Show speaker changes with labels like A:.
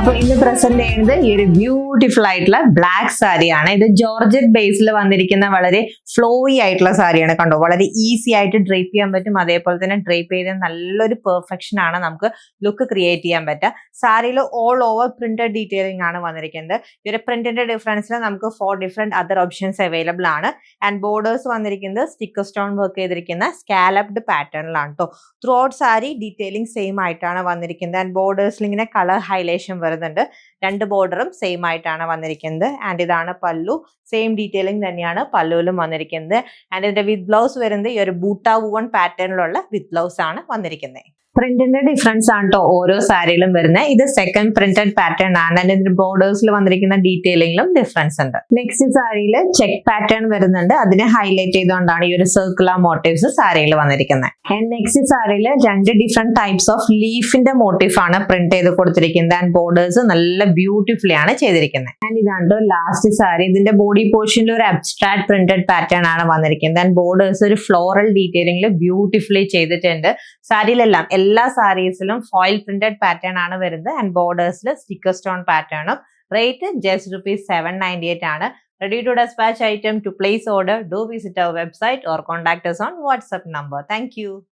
A: അപ്പൊ ഇന്ന് പ്രസന്റ് ചെയ്യുന്നത് ഈ ഒരു ബ്യൂട്ടിഫുൾ ആയിട്ടുള്ള ബ്ലാക്ക് സാരിയാണ്. ഇത് ജോർജറ്റ് ബേസിൽ വന്നിരിക്കുന്ന വളരെ ഫ്ലോയി ആയിട്ടുള്ള സാരിയാണ്. കണ്ടോ, വളരെ ഈസി ആയിട്ട് ഡ്രേപ്പ് ചെയ്യാൻ പറ്റും. അതേപോലെ തന്നെ ഡ്രേപ്പ് ചെയ്ത നല്ലൊരു പെർഫെക്ഷൻ ആണ് നമുക്ക് ലുക്ക് ക്രിയേറ്റ് ചെയ്യാൻ പറ്റുക. സാരിയിൽ ഓൾ ഓവർ പ്രിന്റഡ് ഡീറ്റെയിലിംഗ് ആണ് വന്നിരിക്കുന്നത്. ഈ ഒരു പ്രിന്റിന്റെ ഡിഫറൻസിൽ നമുക്ക് 4 ഡിഫറെന്റ് അതർ ഓപ്ഷൻസ് അവൈലബിൾ ആണ്. ആൻഡ് ബോർഡേഴ്സ് വന്നിരിക്കുന്നത് സ്റ്റിക്കർ സ്റ്റോൺ വർക്ക് ചെയ്തിരിക്കുന്ന സ്കാലപ്ഡ് പാറ്റേണിലാണ് കേട്ടോ. Through out sari detailing same ആയിട്ടാണ് വന്നിരിക്കുന്നത്. ആൻഡ് ബോർഡേഴ്സിൽ ഇങ്ങനെ കളർ ഹൈലൈഷൻ വരുന്നുണ്ട്. രണ്ട് ബോർഡറും സെയിം ആയിട്ടാണ് വന്നിരിക്കുന്നത്. ആൻഡ് ഇതാണ് പല്ലു. സെയിം ഡീറ്റെയിലിംഗ് തന്നെയാണ് പല്ലുവിലും വന്നിരിക്കുന്നത്. ആൻഡ് ഇതിന്റെ വിത്ത് ബ്ലൗസ് വരുന്നത് ഈ ഒരു ബൂട്ട വുവൺ പാറ്റേണിലുള്ള വിത്ത് ബ്ലൗസ് ആണ് വന്നിരിക്കുന്നത്. പ്രിന്റിന്റെ ഡിഫറൻസ് ആണ് കേട്ടോ ഓരോ സാരിയിലും വരുന്നത്. ഇത് സെക്കൻഡ് പ്രിന്റഡ് പാറ്റേൺ ആണ്. ആൻഡ് ഇതിന്റെ ബോർഡേഴ്സിൽ വന്നിരിക്കുന്ന ഡീറ്റെയിലിംഗിലും ഡിഫറൻസ് ഉണ്ട്. നെക്സ്റ്റ് സാരിയിൽ ചെക്ക് പാറ്റേൺ വരുന്നുണ്ട്. അതിനെ ഹൈലൈറ്റ് ചെയ്തുകൊണ്ടാണ് ഈ ഒരു സർക്കുലർ മോട്ടീവ്സ് സാരിയിൽ വന്നിരിക്കുന്നത്. ആൻഡ് നെക്സ്റ്റ് സാരിയിൽ 2 ഡിഫറെന്റ് ടൈപ്സ് ഓഫ് ലീഫിന്റെ മോട്ടീഫ് ആണ് പ്രിന്റ് ചെയ്ത് കൊടുത്തിരിക്കുന്നത്. ആൻഡ് ബോർഡേഴ്സ് നല്ല ബ്യൂട്ടിഫുള്ളി ആണ് ചെയ്തിരിക്കുന്നത്. ആൻഡ് ഇതാണ് ലാസ്റ്റ് സാരി. ഇതിന്റെ ബോഡി പോർഷനിൽ ഒരു അബ്സ്ട്രാക്ട് പ്രിന്റഡ് പാറ്റേൺ ആണ് വന്നിരിക്കുന്നത്. ആൻഡ് ബോർഡേഴ്സ് ഒരു ഫ്ലോറൽ ഡീറ്റെയിലിംഗിൽ ബ്യൂട്ടിഫുള്ളി ചെയ്തിട്ടുണ്ട്. സാരിയിലെല്ലാം എല്ലാ സാരീസിലും ഫോയിൽ പ്രിന്റഡ് പാറ്റേൺ ആണ് വരുന്നത്. ആൻഡ് ബോർഡേഴ്സിൽ സ്റ്റിക്കർ സ്റ്റോൺ പാറ്റേണും. റേറ്റ് ജസ്റ്റ് ₹798 ആണ്. Ready to dispatch item. To place order, do visit our website or contact us on WhatsApp number. Thank you.